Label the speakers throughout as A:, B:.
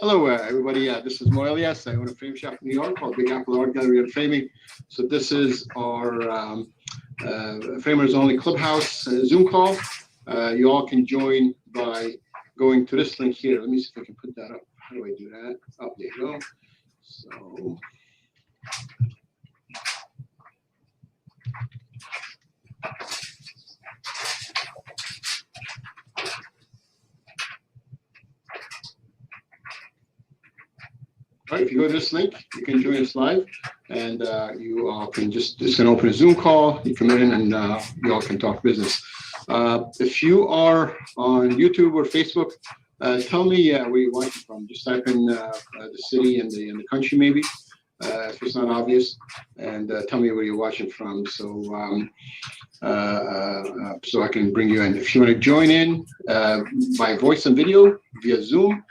A: Hello, everybody. This is Mo Elias. I own a frame shop in New York called Big Apple Art Gallery and Framing. So this is our Framers Only Clubhouse Zoom call. You all can join by going to this link here. Let me see if I can put that up. How do I do that? Oh, there you go. So. All right, if you go to this link, you can join us live, and you all can just gonna open a Zoom call. You come in, and you all can talk business. If you are on YouTube or Facebook, tell me where you're watching from. Just type in the city and the country, maybe, if it's not obvious, and tell me where you're watching from, so so I can bring you in. If you want to join in by voice and video via Zoom,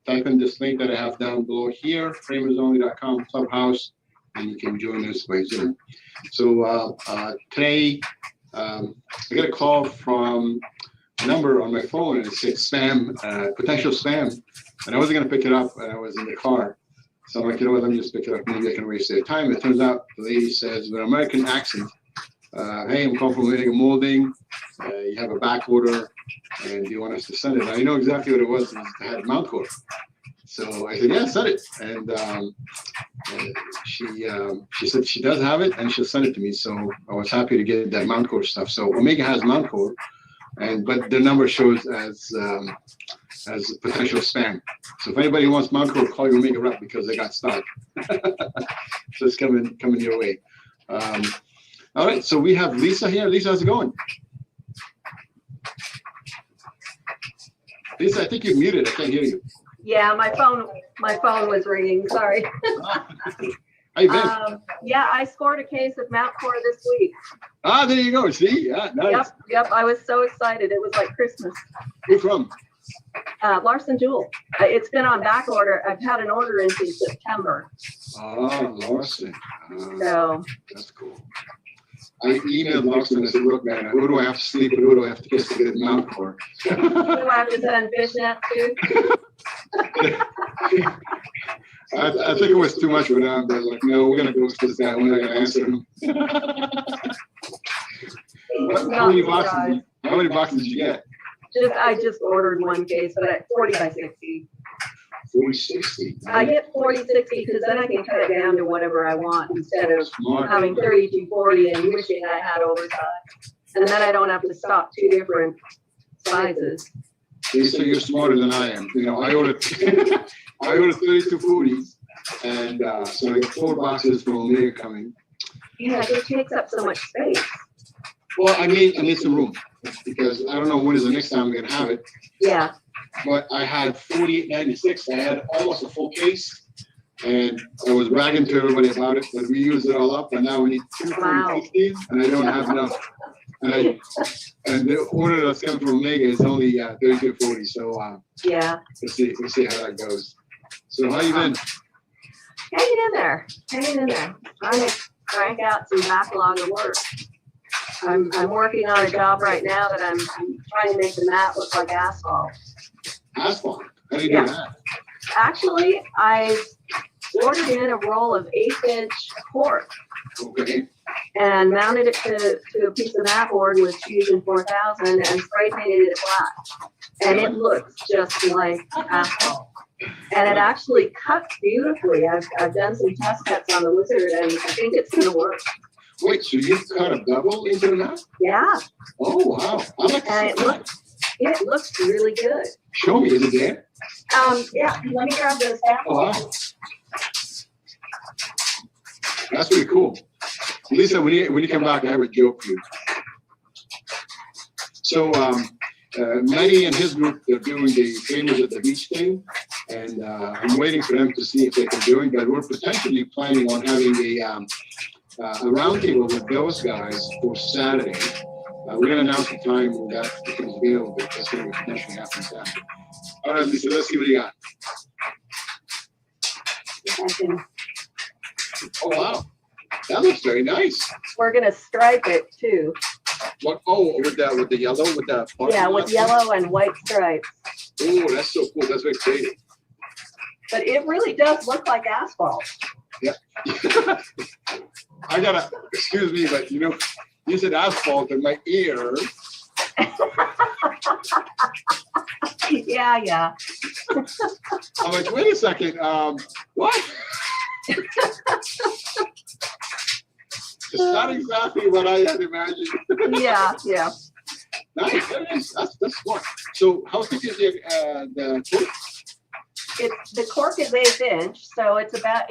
A: type in this link that I have down below here, framersonly.com Clubhouse, and you can join us by Zoom. So today, I got a call from a number on my phone, and it said spam, potential spam, and I wasn't going to pick it up, and I was in the car. So I'm like, you know what, let me just pick it up. Maybe I can waste their time. It turns out the lady says with an American accent, hey, I'm calling from Linear Molding. You have a back order, and you want us to send it. I know exactly what it was. It had mount core. So I said, yeah, send it. And she said she does have it, and she'll send it to me. So I was happy to get that mount core stuff. So Omega has mount core, but the number shows as potential spam. So if anybody wants mount core, call your Omega rep because they got stock. So it's coming your way. All right, so we have Lisa here. Lisa, how's it going? Lisa, I think you're muted. I can't hear you.
B: Yeah, my phone was ringing. Sorry.
A: How you been?
B: Yeah, I scored a case of mount core this week.
A: Ah, there you go. See, yeah, nice.
B: Yep. I was so excited. It was like Christmas.
A: Who from?
B: Larson Jewel. It's been on back order. I've had an order in since September.
A: Oh, Larson.
B: So
A: that's cool. I emailed Larson and said, look, man, who do I have to sleep with? Who do I have to kiss to get mount core?
B: Do I have to send fishnet too?
A: I think it was too much for them. They're like, no, we're going to go with this guy. We're not going to answer him. How many boxes did you get?
B: I just ordered one case, but at 40 by 60.
A: 40/60.
B: I get 40/60 because then I can cut it down to whatever I want instead of having 32/40 and wishing I had oversized. And then I don't have to stock two different sizes.
A: So you're smarter than I am. You know, I ordered 32/40s, and so I got 4 boxes from Omega coming.
B: Yeah, it takes up so much space.
A: Well, I made some room because I don't know when is the next time I'm gonna have it.
B: Yeah.
A: But I had 48.96. I had almost a full case, and I was bragging to everybody about it. But we used it all up, and now we need 2 40/60s, and I don't have enough. And the order that's coming from Omega is only 32/40. So
B: yeah,
A: we'll see how that goes. So how you been?
B: Hanging in there. Trying to crank out some backlog of work. I'm working on a job right now that I'm trying to make the mat look like asphalt.
A: Asphalt? How do you do that?
B: Actually, I ordered in a roll of 1/8" cork.
A: Okay.
B: And mounted it to a piece of mat board with Fusion 4000 and spray painted it black. And it looks just like asphalt. And it actually cuts beautifully. I've done some test cuts on the Wizard, and I think it's going to work.
A: Wait, so you cut a bevel into the mat?
B: Yeah.
A: Oh, wow.
B: And it looks really good.
A: Show me, is it there?
B: Yeah, let me grab those samples.
A: Oh, wow. That's pretty cool. Lisa, when you come back, I have a joke for you. So, Matty and his group, they're doing the Framers at the Beach thing, and I'm waiting for them to see if they can do it, but we're potentially planning on having a roundtable with those guys for Saturday. We're going to announce the time when that becomes available, but that's going to potentially happen Saturday. All right, Lisa, let's see what you got. Oh, wow. That looks very nice.
B: We're going to stripe it too.
A: What? Oh, with the yellow, with the
B: yeah, with yellow and white stripes.
A: Oh, that's so cool. That's very creative.
B: But it really does look like asphalt.
A: Yeah. I gotta, excuse me, but you know, you said asphalt in my ear.
B: Yeah.
A: I'm like, wait a second, what? It's not exactly what I had imagined.
B: Yeah.
A: Nice, that's smart. So how thick is the cork?
B: The cork is 1/8 inch, so it's kind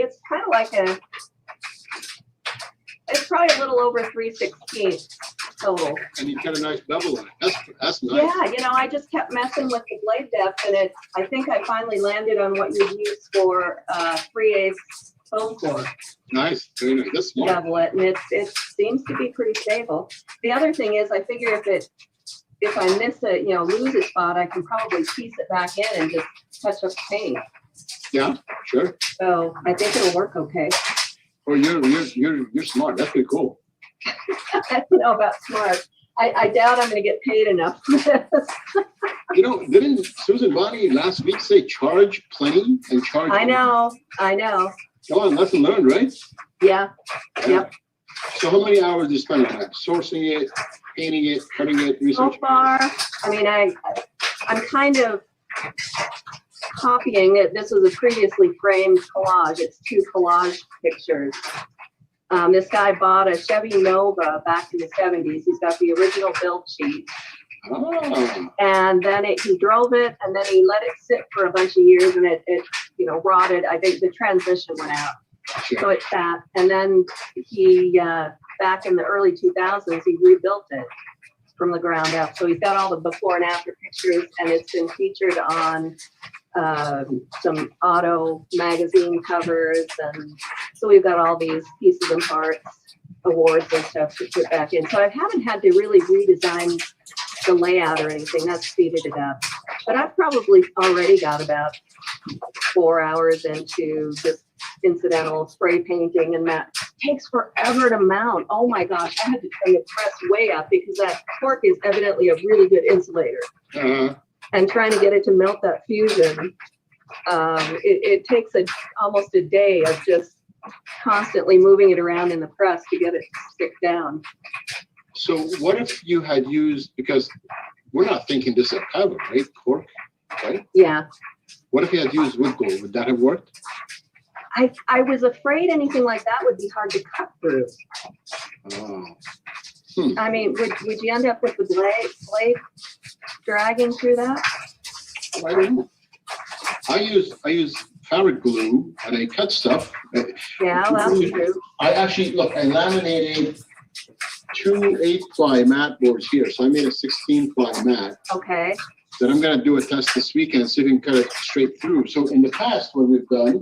B: of like it's probably a little over 3/16 total.
A: And you got a nice bevel on it. That's nice.
B: Yeah, you know, I just kept messing with the blade depth, and I think I finally landed on what you use for 3/8 foam core.
A: Nice, very nice. That's smart.
B: Bevel it, and it seems to be pretty stable. The other thing is, I figure if I miss it, you know, lose a spot, I can probably piece it back in and just touch up the paint.
A: Yeah, sure.
B: So I think it'll work okay.
A: Well, you're smart. That's pretty cool.
B: I don't know about smart. I doubt I'm going to get paid enough for this.
A: You know, didn't Susan Bonnie last week say charge plenty and charge?
B: I know.
A: Come on, lesson learned, right?
B: Yeah. Yep.
A: So how many hours did you spend on that? Sourcing it, painting it, cutting it,
B: So
A: researching?
B: far, I mean, I'm kind of copying it. This was a previously framed collage. It's 2 collage pictures. This guy bought a Chevy Nova back in the 70s. He's got the original build sheet.
A: Oh.
B: And then he drove it, and then he let it sit for a bunch of years, and it you know, rotted. I think the transmission went out.
A: Sure.
B: So it sat. And then he, back in the early 2000s, he rebuilt it from the ground up. So he's got all the before and after pictures, and it's been featured on some auto magazine covers. And so we've got all these pieces and parts, awards and stuff to put back in. So I haven't had to really redesign the layout or anything. That's speeded it up. But I've probably already got about 4 hours into just incidental spray painting, and that takes forever to mount. Oh my gosh, I had to turn the press way up because that cork is evidently a really good insulator. And trying to get it to melt that fusion, it takes almost a day of just constantly moving it around in the press to get it to stick down.
A: So what if you had used, because we're not thinking this is cover, right? Cork, right?
B: Yeah.
A: What if you had used wood gold? Would that have worked?
B: I was afraid anything like that would be hard to cut through.
A: Oh.
B: I mean, would you end up with the blade dragging through that?
A: I don't know. I use fabric glue and I cut stuff.
B: Yeah, that's true.
A: I actually, look, I laminated 2 8-ply mat boards here. So I made a 16-ply mat.
B: Okay.
A: That I'm gonna do a test this weekend, see if we can cut it straight through. So in the past, what we've done,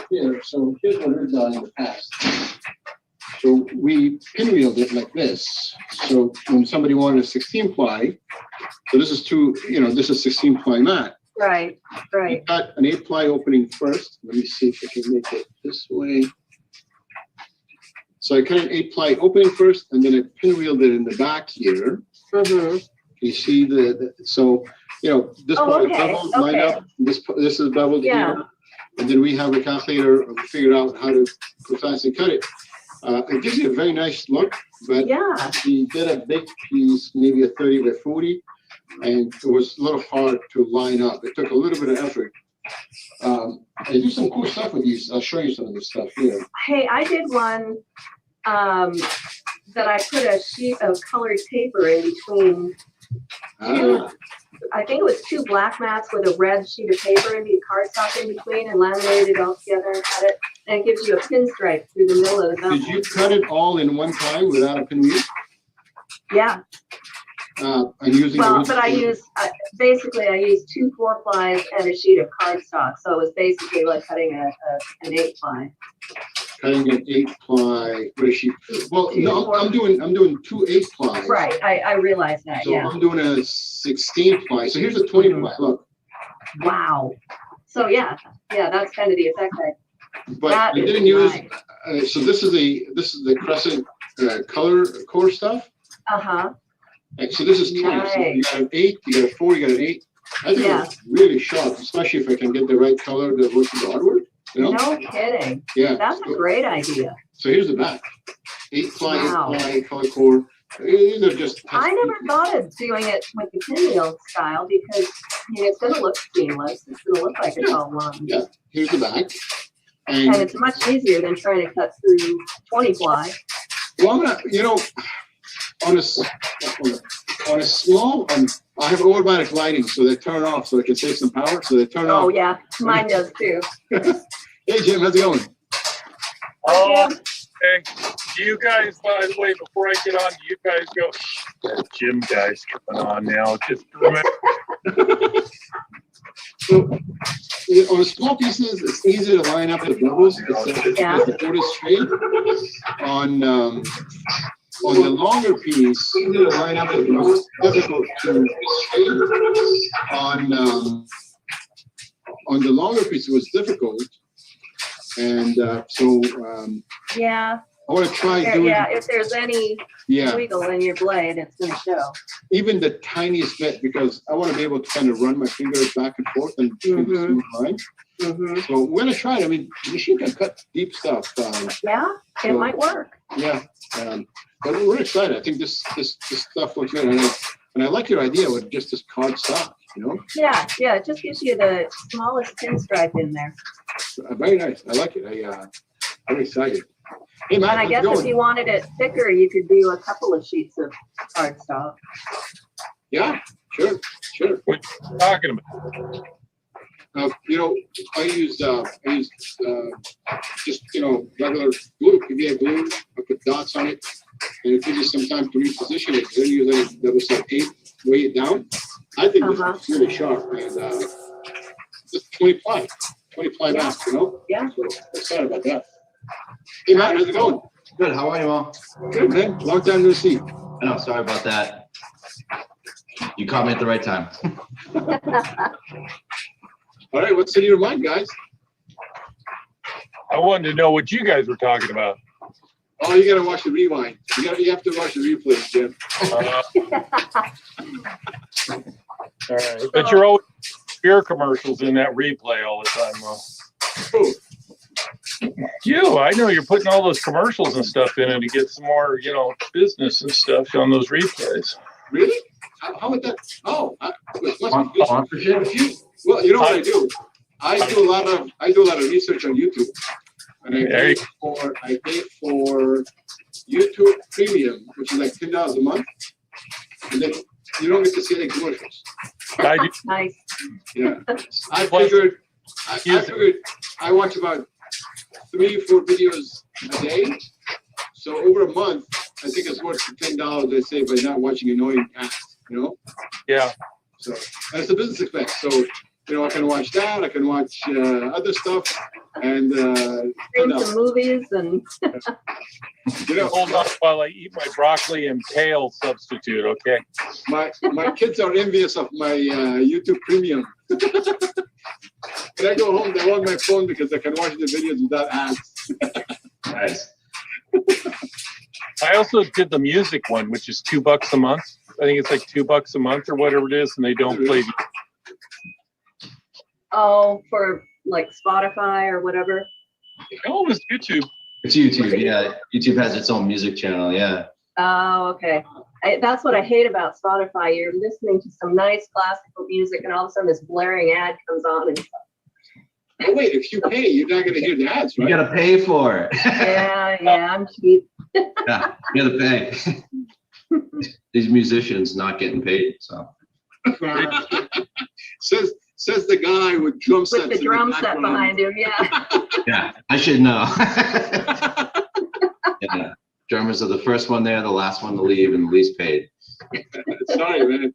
A: here, so here's what we've done in the past. So we pinwheeled it like this. So when somebody wanted a 16-ply, so this is this is 16-ply mat.
B: Right.
A: We cut an 8-ply opening first. Let me see if I can make it this way. So I cut an 8-ply opening first, and then I pinwheeled it in the back here.
B: Mm-hmm.
A: You see so this part is beveled, lined up. This is beveled here, and then we have a calculator figured out how to precisely cut it. It gives you a very nice look, but we did a big piece, maybe a 30 by 40, and it was a little hard to line up. It took a little bit of effort. I do some cool stuff with these. I'll show you some of this stuff here.
B: Hey, I did one that I put a sheet of colored paper in between two, I think it was 2 black mats with a red sheet of paper and cardstock in between, and laminated it all together and cut it. And it gives you a pinstripe through the middle of the bevel.
A: Did you cut it all in one time without a pinwheel?
B: Yeah.
A: And using
B: but I used basically I used 2 4-plies and a sheet of cardstock, so it was basically like cutting an 8-ply.
A: Cutting an 8-ply with a sheet. Well, no, I'm doing 2 8-plies.
B: Right, I realize that.
A: So I'm doing a 16-ply. So here's a 20-ply. Look.
B: Wow. So yeah, that's kind of the effect.
A: But I didn't use. So this is the crescent color core stuff.
B: Uh-huh.
A: And so this is 20.
B: Nice.
A: So you got an 8, you got a 4, you got an 8. I think
B: Yeah.
A: it's really sharp, especially if I can get the right color that works with the artwork. You know?
B: No kidding.
A: Yeah.
B: That's a great idea.
A: So here's the back. 8-ply,
B: Wow.
A: 8-ply, color core. These are just.
B: I never thought of doing it with the pinwheel style because it's going to look seamless. It's going to look like it's all one.
A: Yeah. Here's the back.
B: And it's much easier than trying to cut through 20-ply.
A: Well, I'm gonna, on a small, I have automatic lighting, so they turn off, so I can save some power. So they turn off.
B: Oh yeah, mine does too.
A: Hey Jim, how's it going?
C: Oh, okay. Do you guys, by the way, before I get on, do you guys go? That Jim guy's coming on now. Just remember.
A: So, on the small pieces, it's easy to line up the bubbles.
B: Yeah.
A: The board is straight. On the longer piece, easy to line up the bubbles. Difficult to straight. On the longer piece, it was difficult, and
B: Yeah.
A: I want to try doing.
B: Yeah. If there's any wiggle in your blade, it's going to show.
A: Even the tiniest bit, because I want to be able to kind of run my fingers back and forth and do the smooth line. So we're gonna try it. I mean, the machine can cut deep stuff.
B: Yeah, it might work.
A: Yeah, but we're excited. I think this stuff looks good, and I like your idea with just this card stock.
B: Yeah, it just gives you the smallest pinstripe in there.
A: Very nice. I like it. I'm excited. Hey Matt,
B: And I guess if you wanted it thicker, you could do a couple of sheets of cardstock.
A: Yeah, sure.
C: What are you talking about?
A: I use just regular glue, PVA glue. I put dots on it, and it gives you some time to reposition it. Then use any double-sided tape, weigh it down. I think this is really sharp, and just 20-ply back,
B: Yeah.
A: So excited about that. Hey Matt, how's it going?
D: Good. How are you all?
A: Good, man. Long time no see.
D: I know. Sorry about that. You caught me at the right time.
A: All right, what's in your mind, guys?
C: I wanted to know what you guys were talking about.
A: Oh, you gotta watch the rewind. You have to watch the replay, Jim.
C: All right. But you're always beer commercials in that replay all the time, though.
A: Oh,
C: You, I know you're putting all those commercials and stuff in it to get some more, business and stuff on those replays.
A: really? How would that? Oh, it must be good.
D: Sponsorship?
A: Well, you know what I do? I do a lot of research on YouTube, and I pay for YouTube Premium, which is like $10 a month, and then you don't get to see any commercials.
C: I do.
B: Nice.
A: Yeah, I figured I watch about 3-4 videos a day, so over a month, I think it's worth the $10 I save by not watching annoying ads.
C: Yeah.
A: So that's a business expense. So I can watch that. I can watch other stuff, and
B: Stream some movies and.
C: Hold on while I eat my broccoli and kale substitute, okay?
A: My kids are envious of my YouTube Premium. When I go home, they want my phone because I can watch the videos without ads.
D: Nice.
C: I also did the music one, which is $2 a month. I think it's like $2 a month or whatever it is, and they don't play.
B: Oh, for like Spotify or whatever.
C: No, it was YouTube.
D: It's YouTube. Yeah. YouTube has its own music channel. Yeah.
B: Oh, okay. That's what I hate about Spotify. You're listening to some nice classical music, and all of a sudden this blaring ad comes on, and
A: Oh wait, if you pay, you're not going to hear the ads, right?
D: You gotta pay for it.
B: yeah, I'm cheap.
D: Yeah, you gotta pay. These musicians not getting paid, so.
A: Says the guy with drum sets.
B: With the drum set behind him, yeah.
D: Yeah, I should know. Yeah. Drummers are the first one there, the last one to leave, and the least paid.
A: Sorry, man.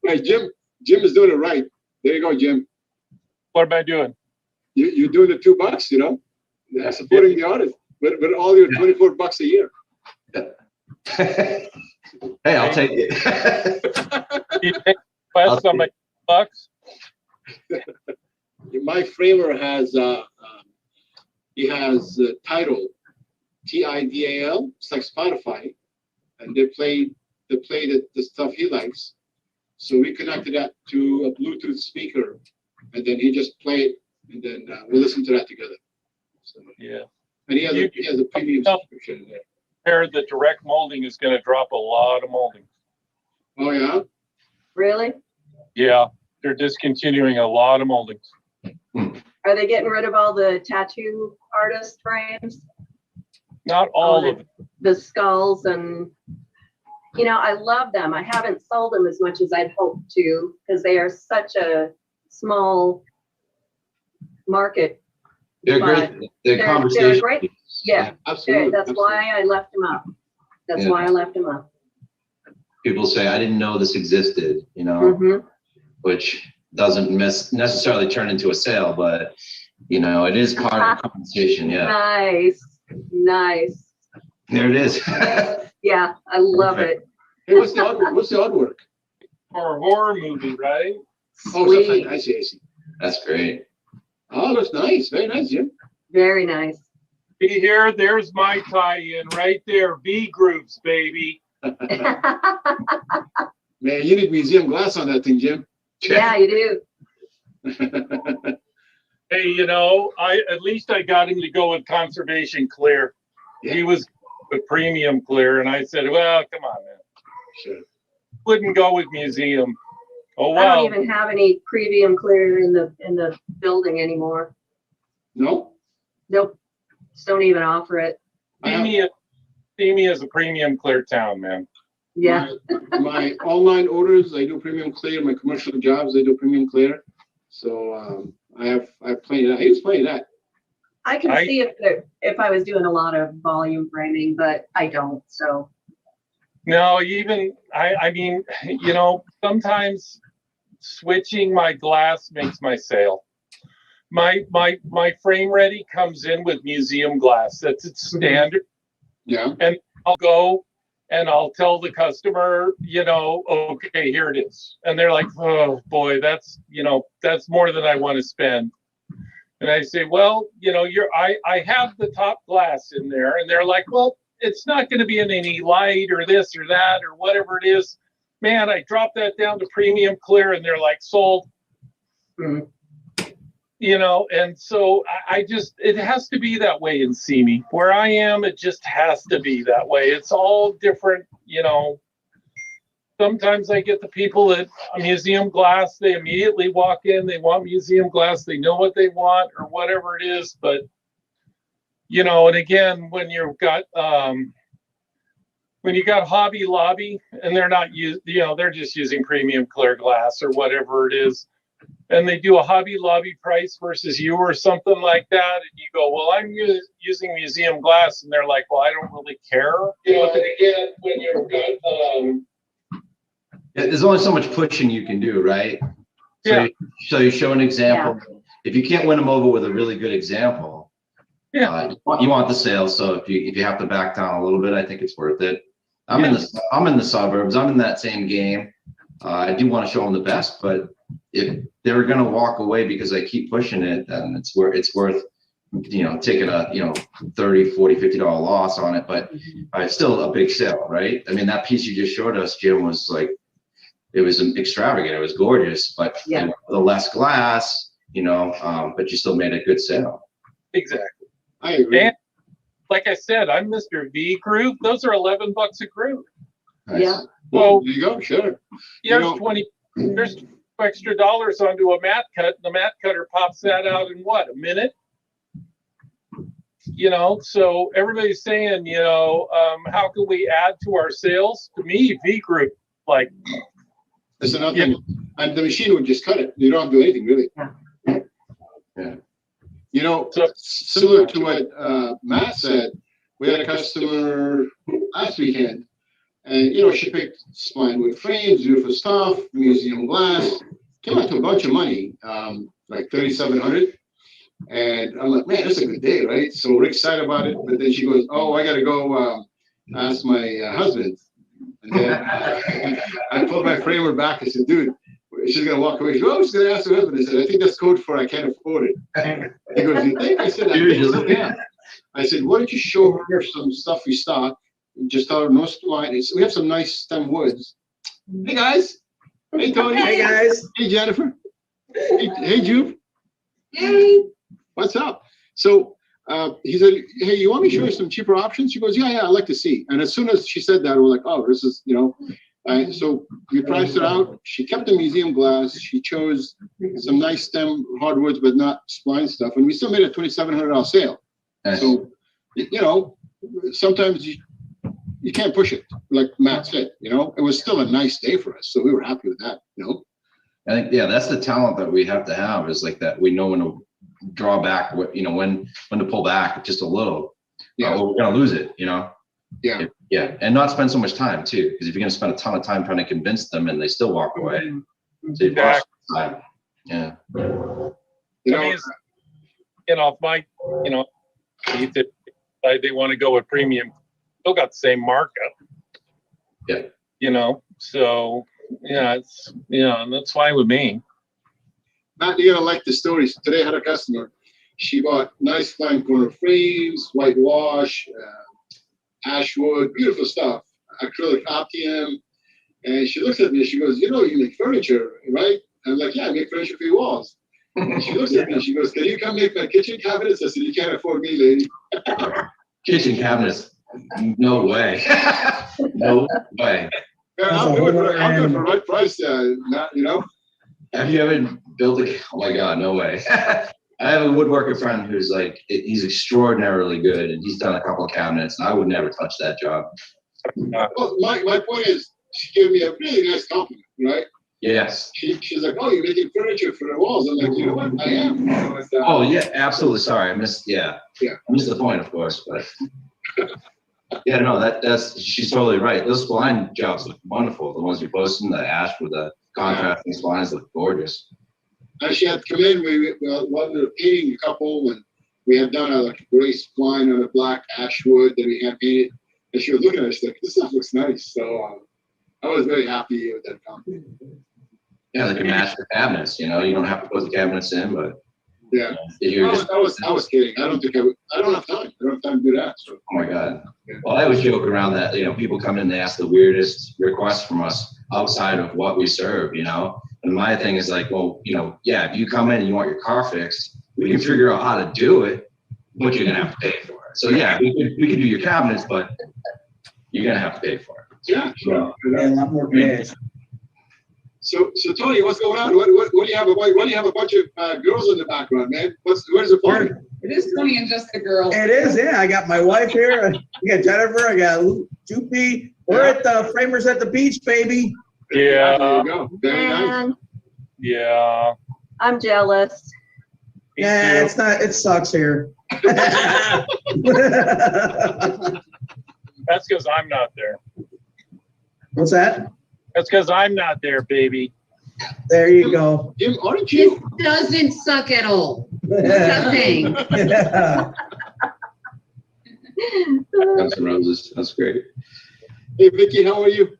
A: Hey, Jim is doing it right. There you go, Jim.
C: What am I doing?
A: You're doing the $2, supporting the artist with all your $24 a year.
D: Hey, I'll take it.
C: You take less on my $2?
A: My framer has he has Tidal, TIDAL. It's like Spotify, and they play the stuff he likes, So we connected that to a Bluetooth speaker, and then he just played, and then we listen to that together. So,
C: Yeah.
A: and he has a premium subscription there.
C: The direct molding is going to drop a lot of molding.
A: Oh yeah.
B: Really?
C: Yeah, they're discontinuing a lot of moldings.
B: Are they getting rid of all the tattoo artist frames?
C: Not all of it.
B: The skulls and, I love them. I haven't sold them as much as I'd hoped to because they are such a small market.
D: They're
B: But
D: great. They're
B: they're
D: conversation.
B: great. Yeah,
A: Absolutely.
B: that's why I left them up. That's
D: Yeah.
B: why I left them up.
D: People say, I didn't know this existed,
B: Mhm.
D: which doesn't necessarily turn into a sale, but it is part of the conversation. Yeah,
B: Nice.
D: there it is.
B: Yeah, I love it.
A: Hey, what's the artwork?
C: For a horror movie, right?
A: Oh,
B: Sweet.
A: something. I see.
D: That's great.
A: Oh, that's nice. Very nice, Jim.
B: Very nice.
C: See here, there's my tie-in right there. V grooves, baby.
A: Man, you need museum glass on that thing, Jim.
B: Yeah, you do.
C: Hey, at least I got him to go with conservation clear. He was with premium clear, and I said, well, come on, man.
A: Sure.
C: Wouldn't go with museum. Oh,
B: I don't
C: well.
B: even have any premium clear in the building anymore.
A: No?
B: Nope. Just don't even offer it.
C: See me as a premium clear town, man.
B: Yeah.
A: My online orders, I do premium clear. My commercial jobs, I do premium clear. So I have plenty of that. I use plenty of that.
B: I can see if I was doing a lot of volume framing, but I don't. So.
C: No, I mean, sometimes switching my glass makes my sale. My frame ready comes in with museum glass. That's its standard.
A: Yeah.
C: And I'll go and I'll tell the customer, okay, here it is. And they're like, oh boy, that's more than I want to spend. And I say, well, I have the top glass in there. And they're like, well, it's not going to be in any light or this or that or whatever it is. Man, I dropped that down to premium clear and they're like, sold.
B: Mm-hmm.
C: And so it has to be that way in Simi. Where I am, it just has to be that way. It's all different, Sometimes I get the people at museum glass, they immediately walk in, they want museum glass, they know what they want or whatever it is. But, and again, when you've got, Hobby Lobby and they're not they're just using premium clear glass or whatever it is. And they do a Hobby Lobby price versus you or something like that. And you go, well, I'm using museum glass. And they're like, well, I don't really care. And again, when you've got,
D: There's only so much pushing you can do, right?
C: Yeah.
D: So you show an example. Yeah. If you can't win them over with a really good example, you want the sale. So if you have to back down a little bit, I think it's worth it. I'm in the suburbs. I'm in that same game. I do want to show them the best, but if they're going to walk away because I keep pushing it, then it's worth taking a $30, $40, $50 loss on it. But it's still a big sale, right? I mean, that piece you just showed us, Jim, was like, it was extravagant. It was gorgeous, but the less glass, but you still made a good sale.
C: Exactly.
A: I agree.
C: And like I said, I'm Mr. V groove. Those are $11 a groove.
D: Nice.
B: Yeah.
A: Well, there you go. Sure.
C: There's there's extra dollars onto a mat cut. The mat cutter pops that out in what, a minute? So everybody's saying, how can we add to our sales? To me, V group, like.
A: That's another thing. And the machine would just cut it. You don't have to do anything really.
D: Yeah.
A: Similar to what Matt said, we had a customer last weekend, and she picked spline wood frames, beautiful stuff, museum glass. Came out to a bunch of money, like $3,700. And I'm like, man, that's a good day, right? So we're excited about it. But then she goes, oh, I got to go ask my husband. And then I pulled my framer back. I said, dude, she's going to walk away. She goes, oh, she's going to ask her husband. I said, I think that's code for I can't afford it. He goes, you think? I said, yeah. I said, why don't you show her some stuff we stock? Just tell her no spline. We have some nice stem woods. Hey, guys. Hey, Tony.
E: Hey, guys.
A: Hey, Jennifer. Hey, Jude.
F: Hey.
A: What's up? So he said, hey, you want me to show you some cheaper options? She goes, yeah, I'd like to see. And as soon as she said that, we're like, oh, this is, so we priced it out. She kept the museum glass. She chose some nice stem hardwoods, but not spline stuff. And we still made a $2,700 sale.
D: Nice.
A: So, sometimes you can't push it, like Matt said, it was still a nice day for us. So we were happy with that,
D: I think, yeah, that's the talent that we have to have, is like that. We know when to draw back, when to pull back just a little, or we're going to lose it, Yeah. And not spend so much time too, because if you're going to spend a ton of time trying to convince them and they still walk away, so you've lost time. Yeah.
C: If they want to go with premium, still got the same markup.
D: Yeah.
C: So that's fine with me.
A: Matt, you're gonna like the stories. Today I had a customer. She bought nice fine corner frames, whitewash, ashwood, beautiful stuff, acrylic Optium. And she looks at me and she goes, you make furniture, right? And I'm like, yeah, I make furniture for your walls. And she looks at me and she goes, can you come make my kitchen cabinets? I said, you can't afford me, lady.
D: Kitchen cabinets. No way. No way.
A: I'll do it for the right price,
D: Have you ever built oh my God, no way. I have a woodworker friend who's like, he's extraordinarily good, and he's done a couple of cabinets, and I would never touch that job.
A: Well, my point is, she gave me a really nice compliment, right?
D: Yes.
A: She's like, oh, you're making furniture for the walls. I'm like, you know what? I am.
D: Oh yeah, absolutely. Sorry, I missed the point, of course, but yeah, no, that's she's totally right. Those spline jobs look wonderful. The ones you're posting, the ash with the contrasting splines look gorgeous.
A: And she had come in. We were painting a couple, and we had done a gray spline on a black ash wood that we had painted. And she was looking at us like, this stuff looks nice. So I was very happy with that compliment.
D: Yeah, they can match the cabinets. You don't have to put the cabinets in, but
A: yeah. I was kidding. I don't think I don't have time. I don't have time to do that. So.
D: Oh my God. Well, I always joke around that, people come in and they ask the weirdest requests from us outside of what we serve, And my thing is like, well, if you come in and you want your car fixed, we can figure out how to do it, but you're going to have to pay for it. So yeah, we can do your cabinets, but you're going to have to pay for it.
A: Yeah, sure.
E: A lot more cash.
A: So Tony, what's going on? What do you have? Why do you have a bunch of girls in the background, man? Where's the party?
F: It is Tony and just the girl.
E: It is, yeah. I got my wife here. I got Jennifer. I got Joopy. We're at the Framers at the Beach, baby.
C: Yeah.
A: There you go. Very nice.
B: And
C: Yeah.
B: I'm jealous.
E: Yeah, it's not. It sucks here.
C: That's because I'm not there.
E: What's that?
C: That's because I'm not there, baby.
E: There you go.
A: Jim, aren't
F: This
A: you?
F: doesn't suck at all. Nothing.
D: Guns N' Roses. That's great.
A: Hey, Vicky, how are you?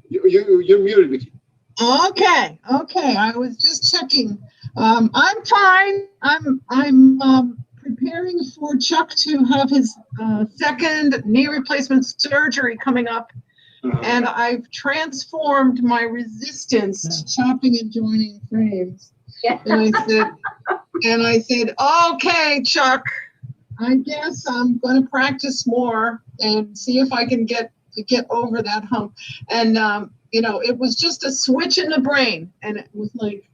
A: You're muted, Vicky.
G: Okay. I was just checking. I'm fine. I'm preparing for Chuck to have his second knee replacement surgery coming up, and I've transformed my resistance to chopping and joining frames.
B: Yeah.
G: And I said, okay, Chuck, I guess I'm going to practice more and see if I can get over that hump. And it was just a switch in the brain, and it was like,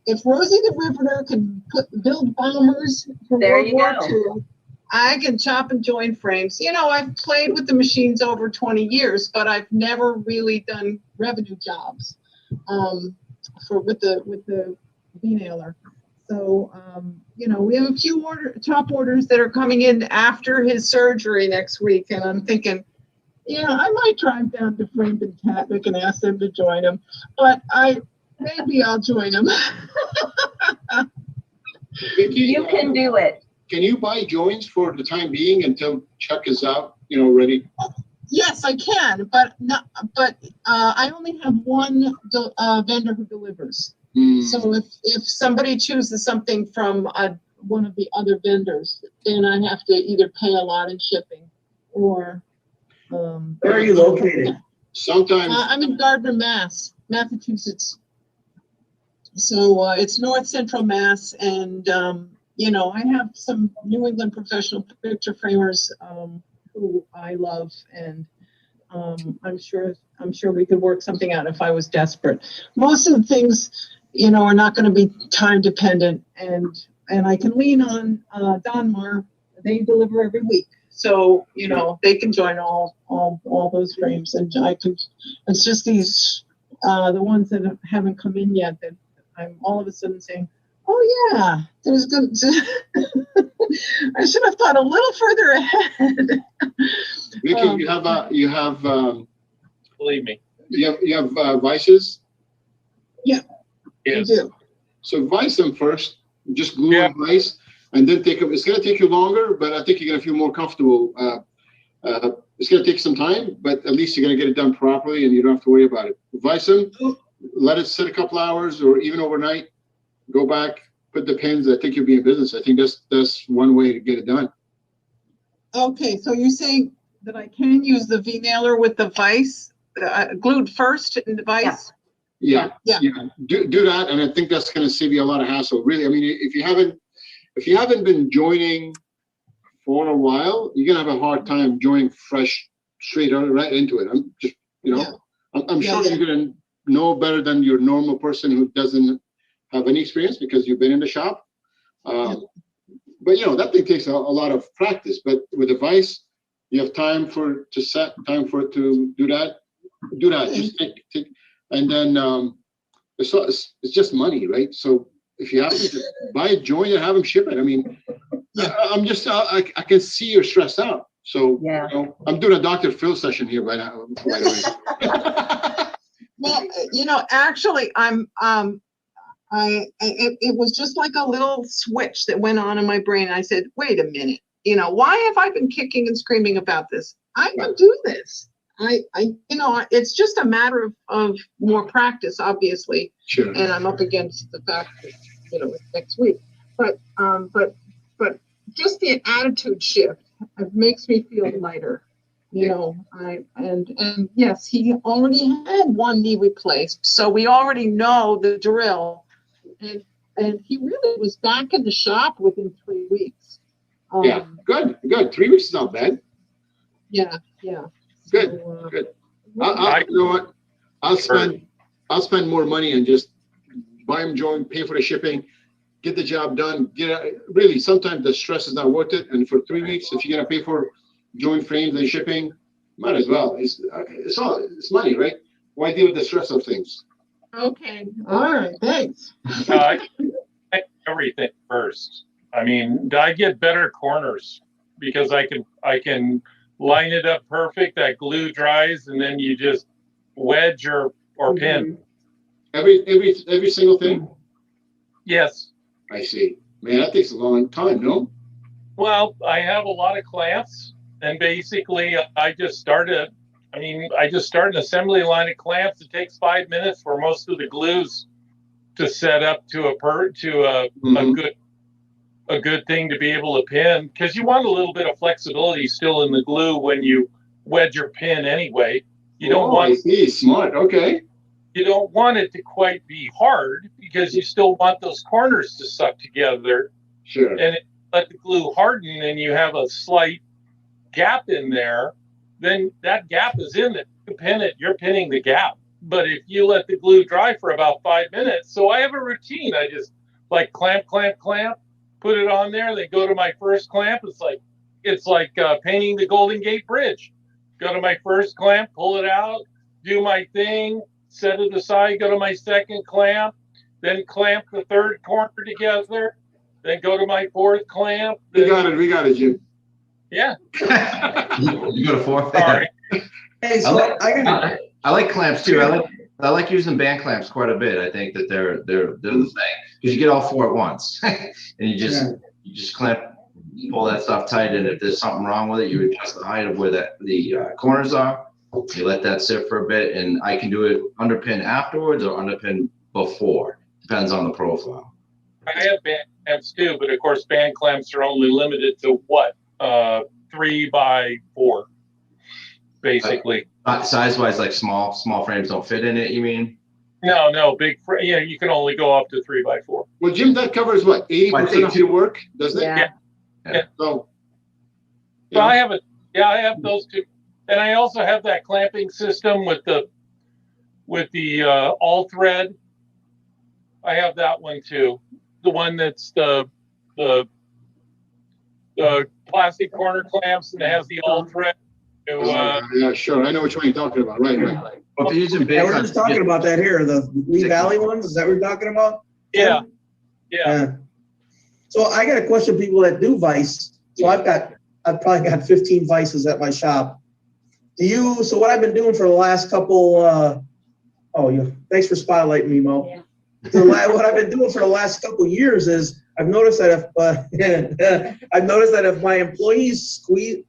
G: if Rosie the Riveter can build bombers for World War II, I can chop and join frames. I've played with the machines over 20 years, but I've never really done revenue jobs with the V-nailer. So, we have a few top orders that are coming in after his surgery next week, and I'm thinking, I might drive down to Frame and Tatnick and ask them to join him, but maybe I'll join him.
A: Vicky,
B: You can do it.
A: Can you buy joints for the time being until Chuck is out, ready?
G: Yes, I can, but I only have one vendor who delivers. So if somebody chooses something from one of the other vendors, then I have to either pay a lot in shipping or.
E: Where are you located?
A: Sometimes,
G: I'm in Gardner, Massachusetts. So it's North Central Mass, and you know, I have some New England professional picture framers who I love, and I'm sure we could work something out if I was desperate. Most of the things, you know, are not going to be time dependent, and I can lean on Donmar. They deliver every week, so you know they can join all those frames, and I can. It's just these the ones that haven't come in yet that I'm all of a sudden saying, oh yeah, there's good. I should have thought a little further ahead.
A: Vicky, you have
C: Believe me.
A: you have vices.
G: Yeah,
C: Yes.
G: I do.
A: So vice them first. Just glue
C: Yeah.
A: and vice, and then take them. It's going to take you longer, but I think you're going to feel more comfortable. It's going to take some time, but at least you're going to get it done properly, and you don't have to worry about it. Vice them, let it sit a couple hours or even overnight. Go back, put the pins. I think you'll be in business. I think that's one way to get it done.
G: Okay, so you're saying that I can use the V-nailer with the vise, glued first in the vise?
A: Yeah.
G: Yeah.
A: Do that, and I think that's going to save you a lot of hassle. Really, I mean, if you haven't been joining for a while, you're gonna have a hard time joining fresh, straight right into it. I'm just, you know, I'm sure you're gonna know better than your normal person who doesn't have any experience because you've been in the shop. But you know, that thing takes a lot of practice. But with a vise, you have time for it to do that. Just take, and then it's just money, right? So if you have to just buy a joint and have them ship it, I mean, I can see you're stressed out. So
B: Yeah.
A: you know, I'm doing a Dr. Phil session here right now. By the way.
G: Well, you know, actually, it was just like a little switch that went on in my brain. I said, wait a minute, you know, why have I been kicking and screaming about this? I can do this. You know, it's just a matter of more practice, obviously.
A: Sure.
G: And I'm up against the fact that, you know, it's next week. But just the attitude shift makes me feel lighter. You know, and yes, he already had one knee replaced, so we already know the drill. And he really was back in the shop within 3 weeks.
A: Yeah, good. 3 weeks is not bad.
G: Yeah.
A: Good.
G: So,
A: Good. You know what? I'll spend more money and just buy them joint, pay for the shipping, get the job done. Really, sometimes the stress is not worth it. And for 3 weeks, if you're gonna pay for joint frames and shipping, might as well. It's money, right? Why deal with the stress of things?
G: Okay. All right. Thanks.
C: I think everything first. I mean, I get better corners because I can line it up perfect. That glue dries, and then you just wedge or pin.
A: Every single thing.
C: Yes.
A: I see. Man, that takes a long time, no?
C: Well, I have a lot of clamps, and basically, I just start an assembly line of clamps. It takes 5 minutes for most of the glues to set up to a good thing to be able to pin, because you want a little bit of flexibility still in the glue when you wedge your pin anyway. You don't want.
A: I see. Smart. Okay.
C: You don't want it to quite be hard because you still want those corners to suck together.
A: Sure.
C: And let the glue harden, and you have a slight gap in there. Then that gap is in it. You pin it, you're pinning the gap. But if you let the glue dry for about 5 minutes, so I have a routine. I just like clamp, put it on there. Then go to my first clamp. It's like painting the Golden Gate Bridge. Go to my first clamp, pull it out, do my thing, set it aside. Go to my second clamp, then clamp the third corner together. Then go to my fourth clamp.
A: We got it, Jim.
C: Yeah.
D: You go to fourth.
C: Sorry.
E: Hey, so
D: I like clamps too. I like using band clamps quite a bit. I think that they're the thing because you get all four at once, and you just clamp, pull that stuff tight, and if there's something wrong with it, you adjust the height of where the corners are. You let that sit for a bit, and I can do it underpin afterwards or underpin before. Depends on the profile.
C: I have band clamps too, but of course band clamps are only limited to 3 by 4. basically.
D: Size-wise, like small frames don't fit in it, you mean?
C: No, big frame. Yeah, you can only go up to 3x4.
A: Well, Jim, that covers what, 80% of your work, doesn't it?
B: Yeah.
A: So.
C: So I have those two, and I also have that clamping system with the all thread. I have that one too. The one that's the plastic corner clamps and it has the all thread.
A: Yeah, sure. I know which one you're talking about. Right.
D: Well, if you're using big,
E: Yeah, we're just talking about that here, the Lee Valley ones, is that what we're talking about?
C: Yeah.
E: So I got a question, people that do vise. So I've probably got 15 vices at my shop. So what I've been doing for the last couple, thanks for spotlighting me, Mo.
B: Yeah.
E: So what I've been doing for the last couple of years is I've noticed that if my employees squeeze,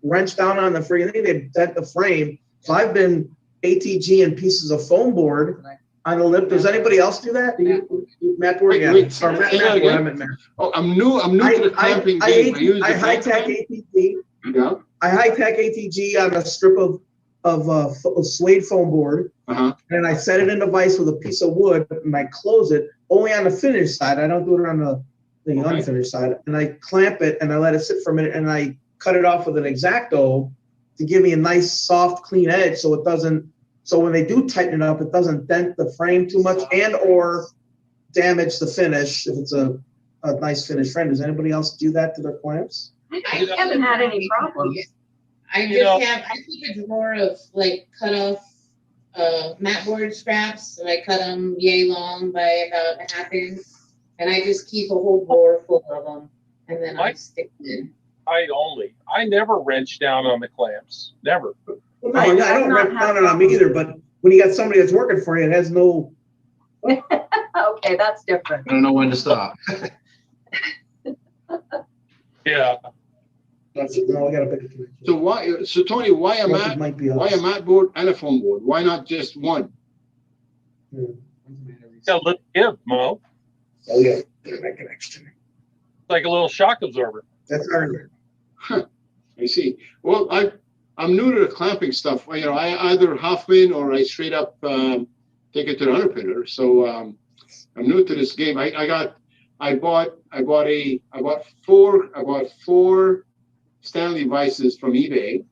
E: wrench down on the friggin' thing, they dent the frame. So I've been ATG and pieces of foam board on the lip. Does anybody else do that? Matt Board? Yeah.
A: Wait,
E: Or Matt
A: say that again?
E: I meant Matt.
A: Oh, I'm new to the clamping game.
E: I high-tech ATG.
A: Yeah.
E: I high-tech ATG on a strip of suede foam board. And I set it in a vise with a piece of wood and I close it only on the finished side. I don't do it on the unfinished side. And I clamp it and I let it sit for a minute and I cut it off with an X-Acto to give me a nice, soft, clean edge so it doesn't, so when they do tighten it up, it doesn't dent the frame too much and or damage the finish if it's a nice finished frame. Does anybody else do that to their clamps?
B: I haven't had any problems.
F: I keep a drawer of like cut off mat board scraps, and I cut them yay long by about a half inch, and I just keep a whole drawer full of them, and then I stick them in.
C: I never wrench down on the clamps. Never.
E: Well, no, I don't wrench down on them either, but when you got somebody that's working for you, it has no.
B: Okay, that's different.
D: I don't know when to stop.
C: Yeah.
E: No, I gotta pick a connection.
A: So Tony, why a mat board and a foam board? Why not just one?
C: Yeah, let's give, Mo.
E: Oh yeah, my connection.
C: Like a little shock absorber.
E: That's our.
A: I see. Well, I'm new to the clamping stuff. I either Hoffman or I straight up take it to the underpinner. So I'm new to this game. I bought four Stanley vices from eBay.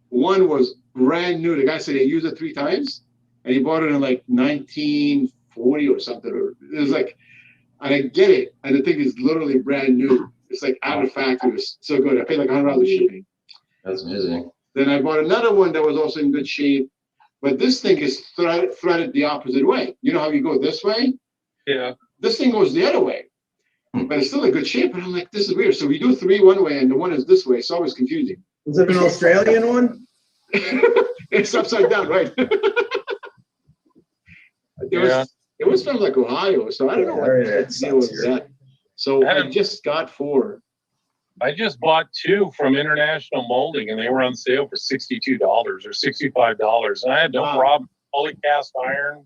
A: One was brand new. The guy said he used it 3 times, and he bought it in like 1940 or something. It was like, and I get it, and the thing is literally brand new. It's like out of the factory. It was so good. I paid like $100 shipping.
D: That's amazing.
A: Then I bought another one that was also in good shape, but this thing is threaded the opposite way. You know how you go this way?
C: Yeah.
A: This thing goes the other way. But it's still in good shape. And I'm like, this is weird. So we do 3 one way and the one is this way. It's always confusing.
E: Is it an Australian one?
A: It's upside down, right? It was from like Ohio, so I don't know what the deal was that. So I just got 4.
C: I just bought 2 from International Molding, and they were on sale for $62 or $65, and I had no problem. Fully cast iron.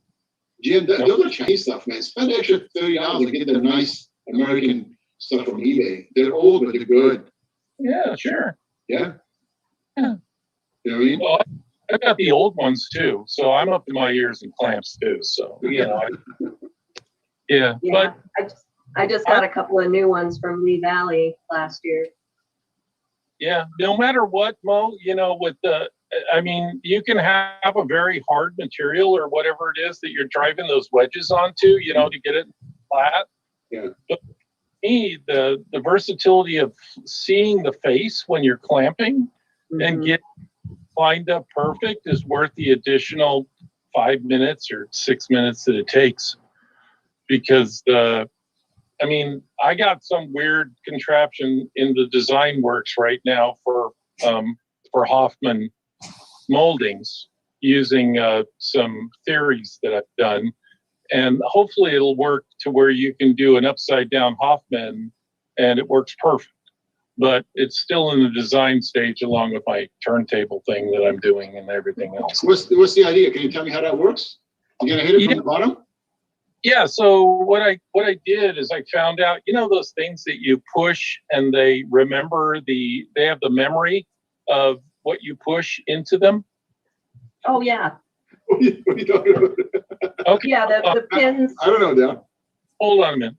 A: Jim, those are Chinese stuff, man. Spend an extra $30 to get the nice American stuff from eBay. They're old, but they're good.
C: Yeah, sure.
A: Yeah.
C: Yeah.
A: You know what I mean?
C: Well, I got the old ones too, so I'm up to my ears in clamps too. So
B: Yeah,
C: but
B: I just got a couple of new ones from Lee Valley last year.
C: yeah, no matter what, Mo, you can have a very hard material or whatever it is that you're driving those wedges onto, to get it flat.
A: Yeah.
C: But for me, the versatility of seeing the face when you're clamping and get lined up perfect is worth the additional 5 minutes or 6 minutes that it takes. Because I got some weird contraption in the design works right now for Hoffman moldings using some theories that I've done, and hopefully it'll work to where you can do an upside down Hoffman and it works perfect. But it's still in the design stage along with my turntable thing that I'm doing and everything else.
A: What's the idea? Can you tell me how that works? You're gonna hit it from the bottom?
C: Yeah, so what I did is I found out, those things that you push and they have the memory of what you push into them?
B: Oh, yeah.
A: What are you talking about?
C: Okay.
B: Yeah, the pins.
A: I don't know, Dan.
C: Hold on a minute.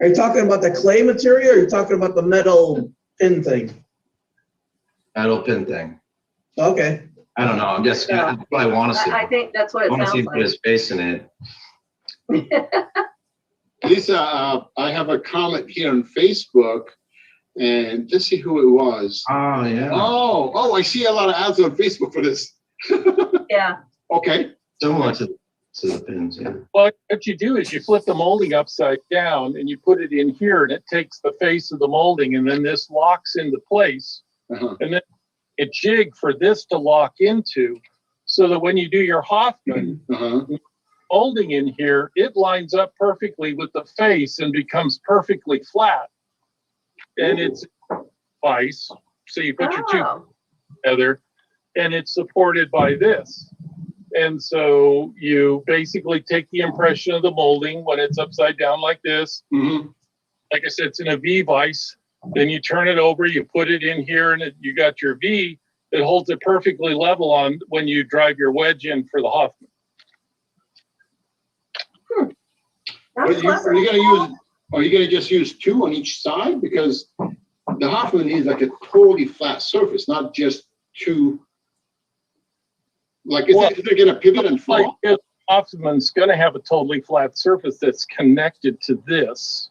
E: Are you talking about the clay material or are you talking about the metal pin thing?
D: Metal pin thing.
E: Okay.
D: I don't know. I'm just,
B: Yeah.
D: that's what I want to see.
B: I think that's what
D: I
B: it
D: want to see
B: sounds
D: him put
B: like.
D: his face in it.
A: Lisa, I have a comment here on Facebook, and let's see who it was.
D: Oh, yeah.
A: Oh, I see a lot of ads on Facebook for this.
B: Yeah.
A: Okay.
D: Similar to the pins, yeah.
C: Well, what you do is you flip the molding upside down and you put it in here, and it takes the face of the molding, and then this locks into place.
A: Uh-huh.
C: And then a jig for this to lock into, so that when you do your Hoffman
A: Uh-huh.
C: molding in here, it lines up perfectly with the face and becomes perfectly flat. And it's vice. So you put your two
B: Oh.
C: together, and it's supported by this. And so you basically take the impression of the molding when it's upside down like this.
A: Mm-hmm.
C: Like I said, it's in a V vise. Then you turn it over, you put it in here, and you got your V. It holds it perfectly level on when you drive your wedge in for the Hoffman.
B: That's
A: Are you gonna just use two on each side? Because the Hoffman needs like a totally flat surface, not just two. Like, is it gonna pivot and fall?
C: Like, Hoffman's going to have a totally flat surface that's connected to this.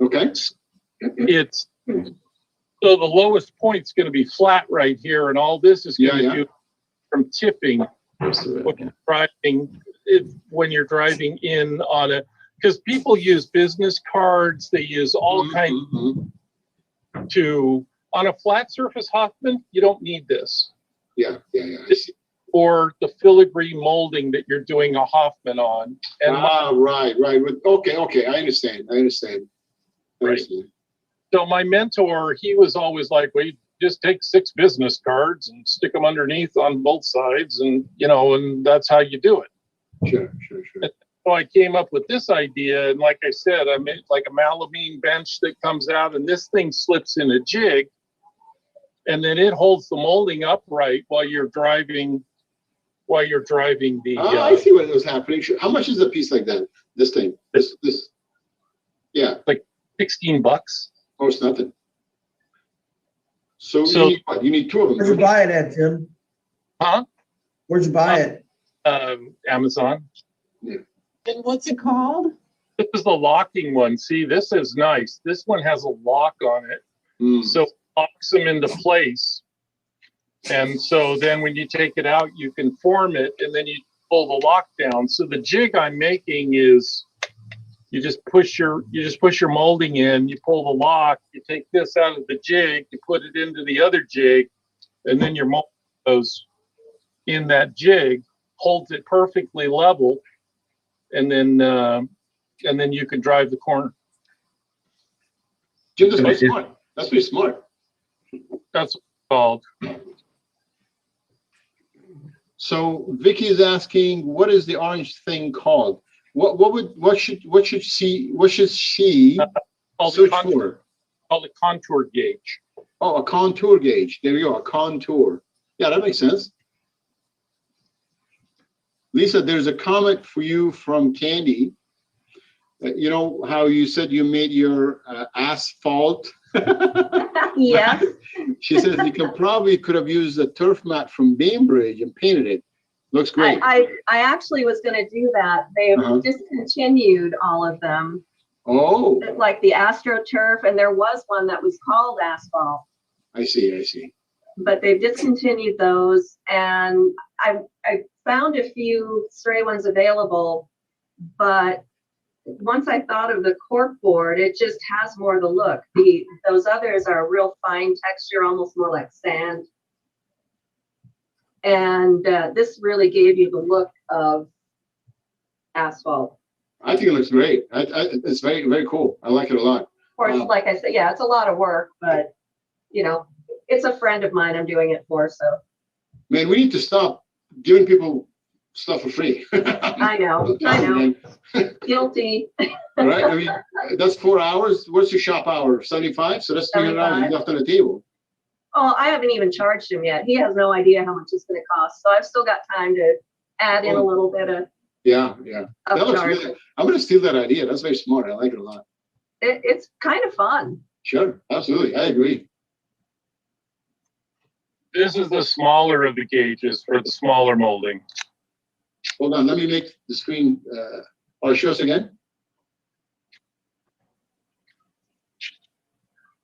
A: Okay.
C: It's so the lowest point's going to be flat right here, and all this is going to do from tipping when you're driving in on a, because people use business cards, they use all kinds to, on a flat surface Hoffman, you don't need this.
A: Yeah.
C: Or the filigree molding that you're doing a Hoffman on. And
A: right. Okay. I understand.
C: Right. So my mentor, he was always like, well, you just take 6 business cards and stick them underneath on both sides, and and that's how you do it.
A: Sure.
C: So I came up with this idea, and like I said, I made like a malamine bench that comes out, and this thing slips in a jig, and then it holds the molding upright while you're driving the.
A: I see what was happening. Sure. How much is a piece like that? This thing. This. Yeah.
C: Like $16.
A: Oh, it's nothing. So you need what? You need 2 of them.
E: Where'd you buy it at, Tim?
C: Huh?
E: Where'd you buy it?
C: Amazon.
G: And what's it called?
C: This is the locking one. See, this is nice. This one has a lock on it. So it locks them into place. And so then when you take it out, you can form it, and then you pull the lock down. So the jig I'm making is you just push your molding in, you pull the lock, you take this out of the jig, you put it into the other jig, and then your mold goes in that jig, holds it perfectly level, and then you can drive the corner.
A: Jim, that's pretty smart. That's pretty smart.
C: That's what it's called.
A: So Vicky is asking, what is the orange thing called? What should she search for?
C: Called a contour gauge.
A: Oh, a contour gauge. There you go, a contour. Yeah, that makes sense. Lisa, there's a comment for you from Candy. You know how you said you made your asphalt?
B: Yes.
A: She says you could have used the turf mat from Bainbridge and painted it. Looks great.
B: I actually was going to do that. They've discontinued all of them.
A: Oh.
B: Like the AstroTurf, and there was one that was called asphalt.
A: I see.
B: But they've discontinued those, and I found a few stray ones available, but once I thought of the cork board, it just has more of the look. Those others are real fine texture, almost more like sand. And this really gave you the look of asphalt.
A: I think it looks great. It's very, very cool. I like it a lot.
B: Of course, like I said, yeah, it's a lot of work, but it's a friend of mine I'm doing it for, so.
A: Man, we need to stop giving people stuff for free.
B: I know. Guilty.
A: Right? I mean, that's 4 hours. What's your shop hour? 75? So that's $300 left on the table.
B: Oh, I haven't even charged him yet. He has no idea how much it's gonna cost, so I've still got time to add in a little bit of
A: Yeah. That looks
B: upcharge.
A: really, I'm gonna steal that idea. That's very smart. I like it a lot.
B: It's kind of fun.
A: Sure, absolutely. I agree.
C: This is the smaller of the gauges for the smaller molding.
A: Hold on, let me make the screen, show us again.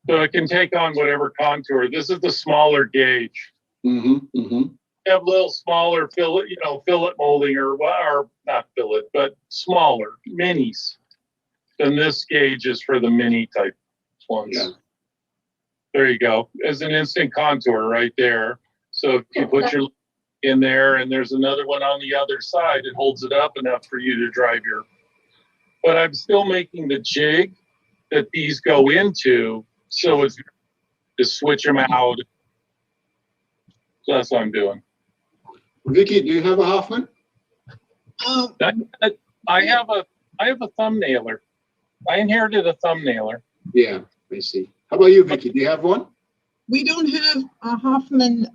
C: So it can take on whatever contour. This is the smaller gauge.
A: You
C: You have little smaller fillet molding or not fillet, but smaller minis. Then this gauge is for the mini type ones.
A: Yeah.
C: There you go. There's an instant contour right there. So if you put your in there and there's another one on the other side, it holds it up enough for you to drive your. But I'm still making the jig that these go into, so it's to switch them out. So that's what I'm doing.
A: Vicky, do you have a Hoffman?
C: I have a thumbnailer. I inherited a thumbnailer.
A: Yeah, I see. How about you, Vicky? Do you have one?
G: We don't have a Hoffman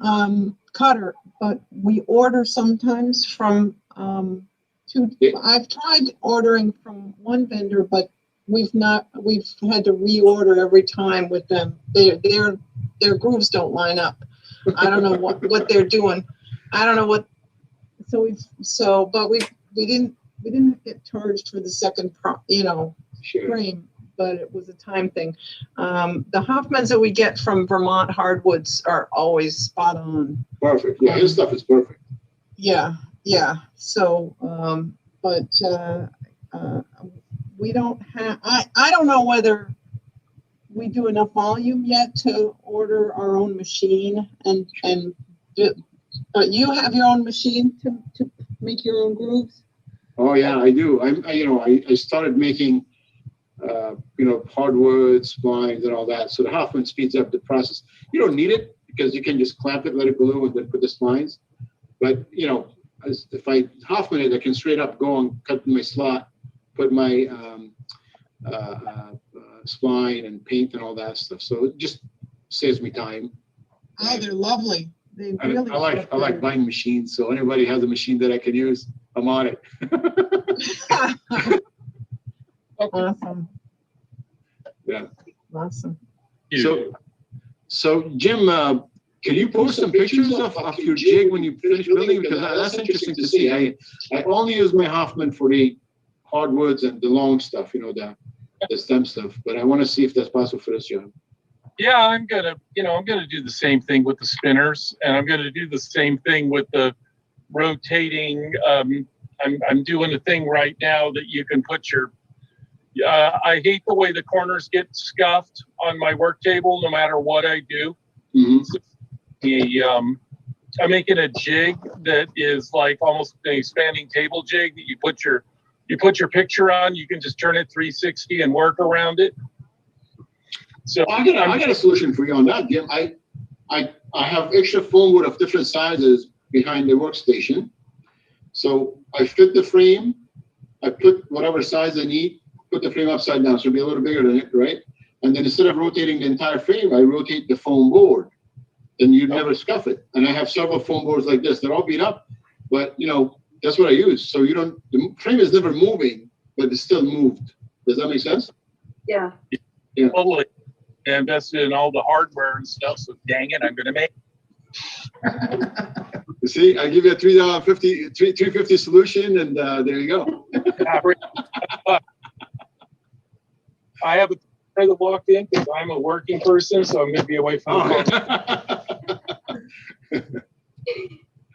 G: cutter, but we order sometimes from I've tried ordering from one vendor, but we've had to reorder every time with them. Their grooves don't line up. I don't know what they're doing. I don't know what. But we didn't get charged for the second frame, but it was a time thing. The Hoffmans that we get from Vermont hardwoods are always spot on.
A: Perfect. Yeah, his stuff is perfect.
G: Yeah. So, we don't have. I don't know whether we do enough volume yet to order our own machine but you have your own machine to make your own grooves?
A: Oh yeah, I do. I started making hardwood splines and all that. So the Hoffman speeds up the process. You don't need it because you can just clamp it, let it glue, and then put the splines. But if I Hoffman it, I can straight up go and cut my slot, put my spline and paint and all that stuff. So it just saves me time.
G: Oh, they're lovely. They
A: I
G: really.
A: like buying machines. So anybody has a machine that I can use, I'm on it.
G: Awesome.
A: Yeah.
G: Awesome.
A: So Jim, can you post some pictures of your jig when you finish building? Because that's interesting to see. I only use my Hoffman for the hardwoods and the long stuff, the stem stuff. But I want to see if that's possible for this job.
C: Yeah, I'm gonna do the same thing with the spinners, and I'm gonna do the same thing with the rotating. I'm doing a thing right now that you can put your. I hate the way the corners get scuffed on my work table, no matter what I do. I'm making a jig that is like almost an expanding table jig that you put your picture on. You can just turn it 360 and work around it. So
A: I got a solution for you on that, Jim. I have extra foam wood of different sizes behind the workstation. So I fit the frame, I put whatever size I need, put the frame upside down, so it'll be a little bigger than it, right? And then instead of rotating the entire frame, I rotate the foam board. Then you never scuff it. And I have several foam boards like this. They're all beat up, but that's what I use. So the frame is never moving, but it's still moved. Does that make sense?
B: Yeah.
C: Totally. I invested in all the hardware and stuff, so dang it, I'm gonna make.
A: You see, I give you a $350 solution, and there you go.
C: I have a friend that walked in because I'm a working person, so I'm gonna be away from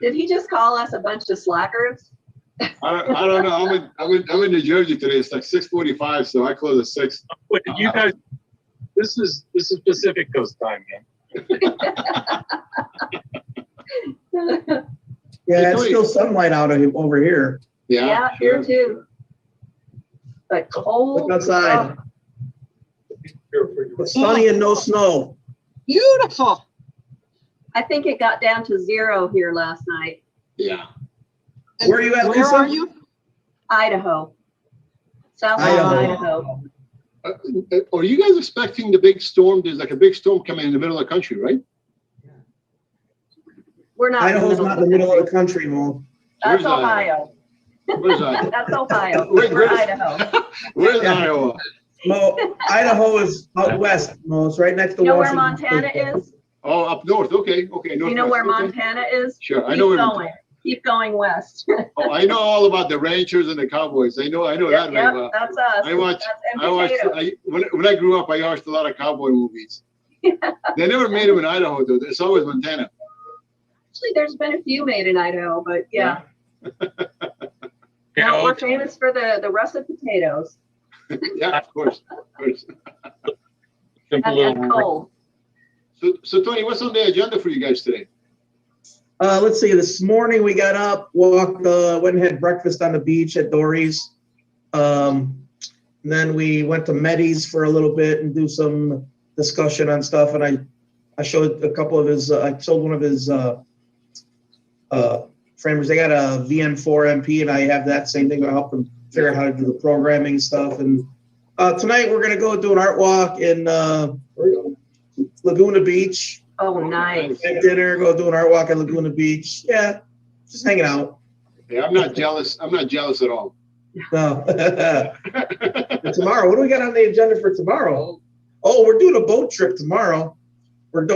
B: Did he just call us a bunch of slackers?
A: I don't know. I'm in New Jersey today. It's like 6:45, so I close at 6.
C: Wait, you guys. This is Pacific Coast time, man.
E: Yeah, it's still sunlight out over here.
B: Yeah, here too. But cold.
E: Look outside. It's sunny and no snow.
G: Beautiful.
B: I think it got down to 0 here last night.
A: Yeah.
E: Where are you at,
G: Where
E: Lisa?
G: are you?
B: Idaho. South Idaho.
A: Are you guys expecting the big storm? There's like a big storm coming in the middle of the country, right?
B: We're not.
E: Idaho's not in the middle of the country, Mo.
B: That's
A: Where's Iowa?
B: Ohio.
A: Where's Iowa?
B: That's Ohio.
A: Wait,
B: We're
A: where's-
B: Idaho.
A: Where's
E: Yeah.
A: Iowa?
E: Mo, Idaho is out west, Mo. It's right next to
B: You know where
E: Washington.
B: Montana is?
A: Oh, up north. Okay.
B: You know where
A: northwest, okay.
B: Montana is?
A: Sure, I
B: Keep
A: know where.
B: going. Keep going west.
A: Oh, I know all about the ranchers and the cowboys. I know
B: Yep,
A: that very
B: yep,
A: well.
B: that's us.
A: I watched.
B: That's
A: I watched. When I grew up, I watched a lot of cowboy movies. They never made them in Idaho, though. It's always Montana.
B: Actually, there's been a few made in Idaho, but yeah.
C: You
B: No,
C: know,
B: we're famous for the russet potatoes
A: Yeah, of course.
C: simple
B: and
C: little.
B: cold.
A: So Tony, what's on the agenda for you guys today?
E: Let's see. This morning we got up, walked, went and had breakfast on the beach at Dory's. Then we went to Meddy's for a little bit and do some discussion on stuff. And I showed a couple of his. I sold one of his framers. They got a VN4 MP, and I have that same thing to help them figure out how to do the programming stuff. And tonight we're gonna go do an art walk in Laguna Beach.
B: Oh, nice.
E: Have dinner, go do an art walk at Laguna Beach. Yeah, just hanging out.
A: Yeah, I'm not jealous. I'm not jealous at all.
E: No. And tomorrow, what do we got on the agenda for tomorrow? Oh, we're doing a boat trip tomorrow. Picking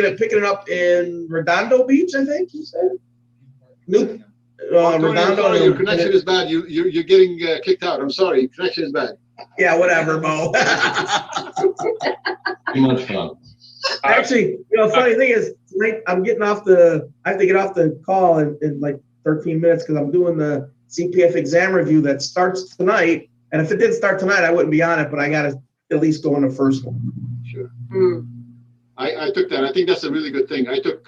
E: it up in Redondo Beach, I think you said.
A: Tony, I'm
E: Redondo.
A: sorry, your connection is bad. You're getting kicked out. I'm sorry. Your connection is bad.
E: Yeah, whatever, Mo.
D: Too much fun.
E: Actually, funny thing is, tonight I have to get off the call in like 13 minutes because I'm doing the CPF exam review that starts tonight. And if it didn't start tonight, I wouldn't be on it, but I got to at least go on the first one.
A: Sure.
B: Mm.
A: I took that. I think that's a really good thing. I did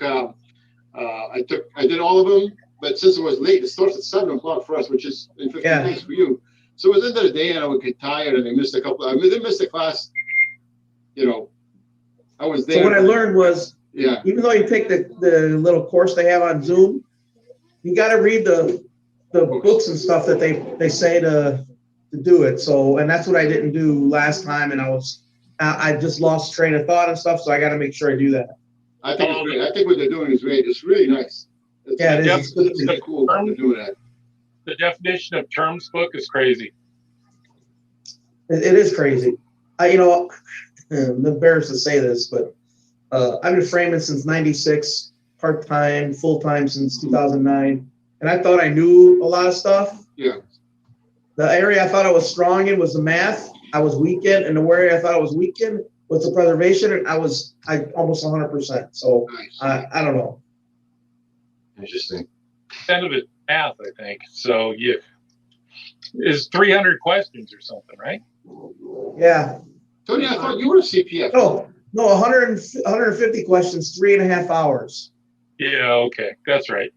A: all of them, but since it was late, it starts at 7:00 for us, which is in 15
E: Yeah.
A: days for you. So it was the end of the day, and I would get tired, and I missed a couple. I didn't miss the class. I was there.
E: So what I learned was,
A: Yeah.
E: even though you take the little course they have on Zoom, you got to read the books and stuff that they say to do it. So, and that's what I didn't do last time, and I just lost train of thought and stuff. So I got to make sure I do that.
A: I think it's great. I think what they're doing is great. It's really nice.
E: Yeah, it is.
A: It's really cool that they're doing that.
C: The definition of terms book is crazy.
E: It is crazy. I'm embarrassed to say this, but I've been framing since '96, part-time, full-time since 2009, and I thought I knew a lot of stuff.
A: Yeah.
E: The area I thought I was strong in was the math. I was weak in, and the area I thought I was weak in was the preservation, and I almost 100%. So
A: Nice.
E: I don't know.
D: Interesting.
C: End of it, math, I think. So is 300 questions or something, right?
E: Yeah.
A: Tony, I thought you were a CPF.
E: No, 150 questions, 3.5 hours.
C: Yeah, okay, that's right.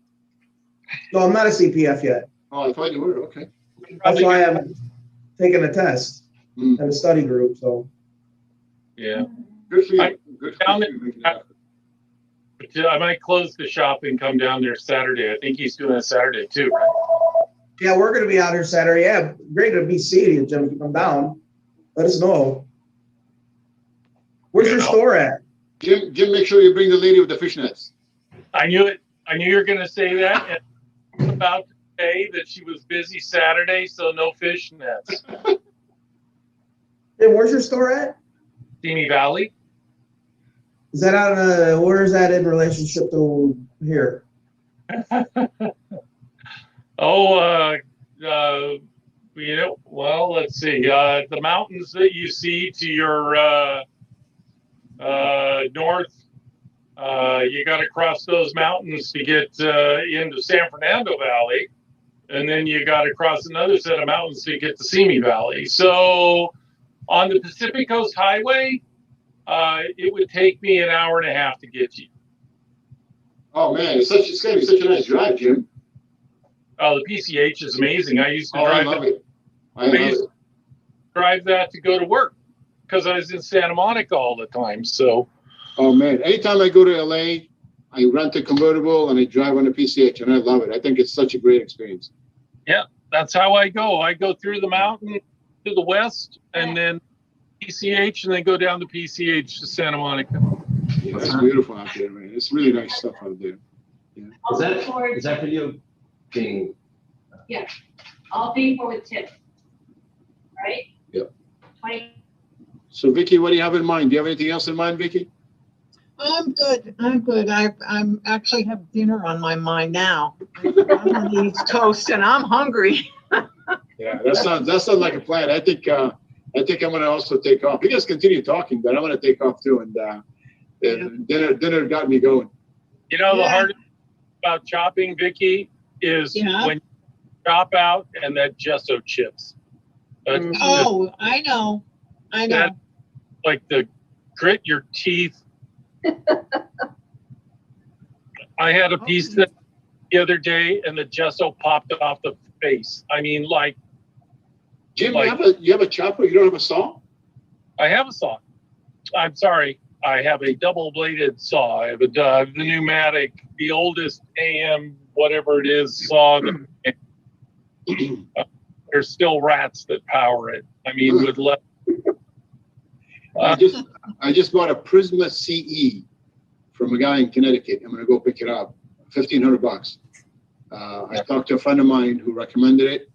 E: No, I'm not a CPF yet.
A: Oh, I thought you were. Okay.
E: That's why I'm taking a test
A: Mm.
E: at a study group. So.
C: Yeah.
A: Good for you.
C: I-
A: Good
C: down
A: for you making that happen.
C: But I might close the shop and come down there Saturday. I think he's doing it Saturday too, right?
E: Yeah, we're gonna be out here Saturday. Yeah, great to be seeing you, Jim. Come down. Let us know. Where's your store at?
A: Jim, make sure you bring the lady with the fishnets.
C: I knew it. I knew you were going to say that. And I was about to say that she was busy Saturday, so no fish nets.
E: Hey, where's your store at?
C: Simi Valley.
E: Is that on? Where is that in relationship to here?
C: Well, let's see. The mountains that you see to your north, you got to cross those mountains to get into San Fernando Valley. And then you got to cross another set of mountains to get to Simi Valley. So on the Pacific Coast Highway, it would take me an hour and a half to get to you.
A: Oh man, it's gonna be such a nice drive, Jim.
C: Oh, the PCH is amazing. I used to
A: I
C: drive
A: love
C: that.
A: it. I love it.
C: Drive that to go to work because I was in Santa Monica all the time. So
A: Oh man, anytime I go to LA, I rent a convertible and I drive on a PCH, and I love it. I think it's such a great experience.
C: Yeah, that's how I go. I go through the mountain to the west, and then PCH, and then go down the PCH to Santa Monica.
A: Yeah, it's beautiful out there, man. It's really nice stuff out there. Yeah.
D: Is that video being?
H: All paid for with tips, right?
A: Yep.
H: 20.
A: So, Vicky, what do you have in mind? Do you have anything else in mind, Vicky?
G: I'm good. I'm actually have dinner on my mind now. I'm on the East Coast and I'm hungry.
A: Yeah, that sounds like a plan. I think I'm going to also take off. You guys continue talking, but I'm going to take off too. And dinner got me going.
C: You know, the hardest thing about chopping, Vicky, is when you chop out and that gesso chips.
G: Oh, I know.
C: That, like the grit your teeth. I had a piece that the other day, and the gesso popped off the face. I mean, like.
A: Jim, you have a chopper? You don't have a saw?
C: I have a saw. I'm sorry. I have a double-bladed saw. I have the pneumatic, the oldest AM, whatever it is, saw. There's still rats that power it. I mean, with less.
A: I just bought a Prisma CE from a guy in Connecticut. I'm going to go pick it up. $1,500. I talked to a friend of mine who recommended it,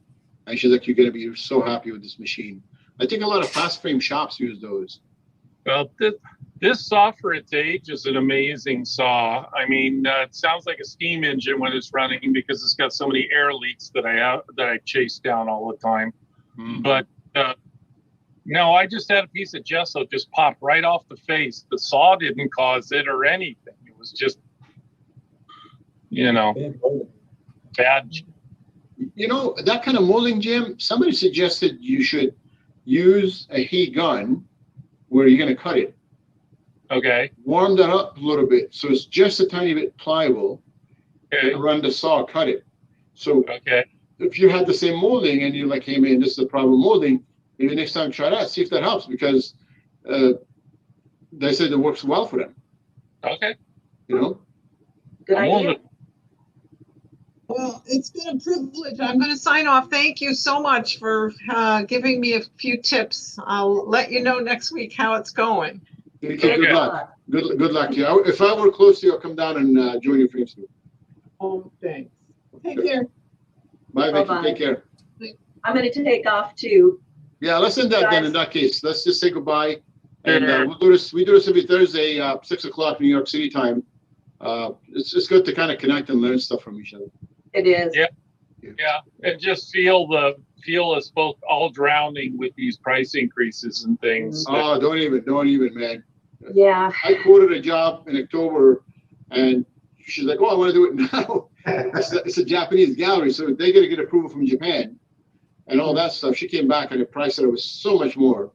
A: and she's like, "You're going to be so happy with this machine." I think a lot of fast frame shops use those.
C: Well, this saw for its age is an amazing saw. I mean, it sounds like a steam engine when it's running because it's got so many air leaks that I chase down all the time. Mm-hmm. But no, I just had a piece of gesso just pop right off the face. The saw didn't cause it or anything. It was just, bad.
A: You know, that kind of molding, Jim, somebody suggested you should use a heat gun where you're going to cut it.
C: Okay.
A: Warm that up a little bit so it's just a tiny bit pliable.
C: Okay.
A: And run the saw, cut it. So if you had the same molding and you're like, "Hey, man, this is the problem molding," maybe next time try that, see if that helps, because they said it works well for them.
C: Okay.
B: Good idea.
G: Well, it's been a privilege. I'm going to sign off. Thank you so much for giving me a few tips. I'll let you know next week how it's going.
A: Okay. Good luck. Good luck to you. If I were close to you, I'll come down and join you for instance.
G: Oh, thanks. Take care.
A: Bye, Vicky.
B: Bye-bye.
A: Take care.
B: I'm going to take off too.
A: Yeah, let's end that then. In that case, let's just say goodbye. And we'll do this. We do this every Thursday, 6:00 New York City time. It's good to kind of connect and learn stuff from each other.
B: It is.
C: Yeah, and just feel us both all drowning with these price increases and things.
A: Oh, don't even, man.
B: Yeah.
A: I quoted a job in October, and she's like, "Oh, I want to do it now." It's a Japanese gallery, so they got to get approval from Japan, and all that stuff. She came back at a price that was so much more,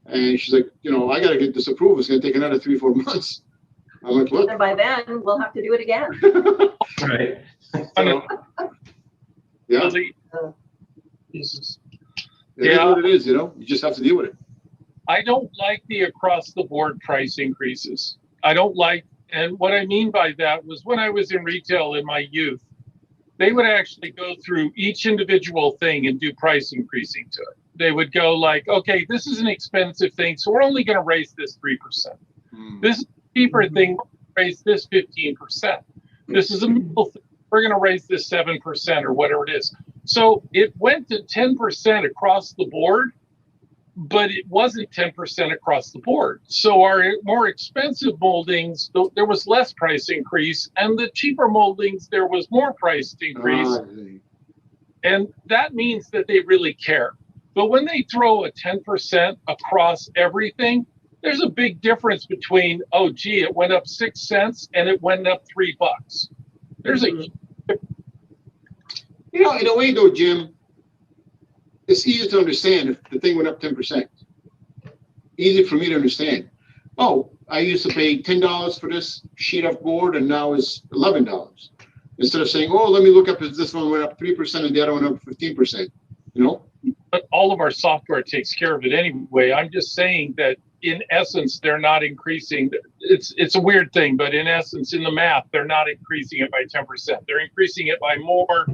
A: and she's like, "I got to get this approval. It's going to take another 3-4 months." I'm like, "Look."
B: And by then, we'll have to do it again.
D: Right.
A: So, yeah.
C: Jesus.
A: It is what it is, you just have to deal with it.
C: I don't like the across the board price increases. I don't like, and what I mean by that was when I was in retail in my youth, they would actually go through each individual thing and do price increasing to it. They would go like, "Okay, this is an expensive thing, so we're only going to raise this 3%. This is a cheaper thing, raise this 15%. This is a middle thing, we're going to raise this 7% or whatever it is." So it went to 10% across the board, but it wasn't 10% across the board. So our more expensive moldings, there was less price increase, and the cheaper moldings, there was more price increase. And that means that they really care. But when they throw a 10% across everything, there's a big difference between, oh, gee, it went up 6 cents and it went up $3. There's a
A: in a way though, Jim, it's easy to understand if the thing went up 10%. Easy for me to understand. Oh, I used to pay $10 for this sheet of board and now it's $11. Instead of saying, "Oh, let me look up if this one went up 3% and the other one up 15%.
C: But all of our software takes care of it anyway. I'm just saying that in essence, they're not increasing. It's a weird thing, but in essence, in the math, they're not increasing it by 10%. They're increasing it by more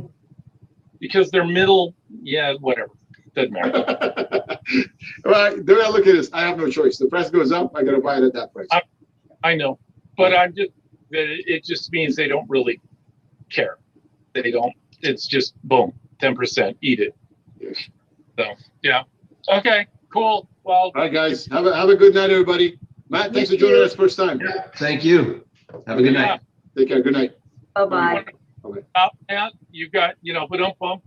C: because they're middle. Yeah, whatever. Doesn't matter.
A: Well, the way I look at this, I have no choice. The price goes up, I gotta buy it at that price.
C: I know, but I'm just that it just means they don't really care. They don't. It's just boom, 10%. Eat it.
A: Yes.
C: So yeah. Okay. Cool. Well.
A: All right, guys. Have a good night, everybody. Matt, thanks for joining us first time.
D: Yeah, thank you. Have a good night.
A: Take care. Good night.
B: Bye-bye.
C: Matt, you got, but don't bump,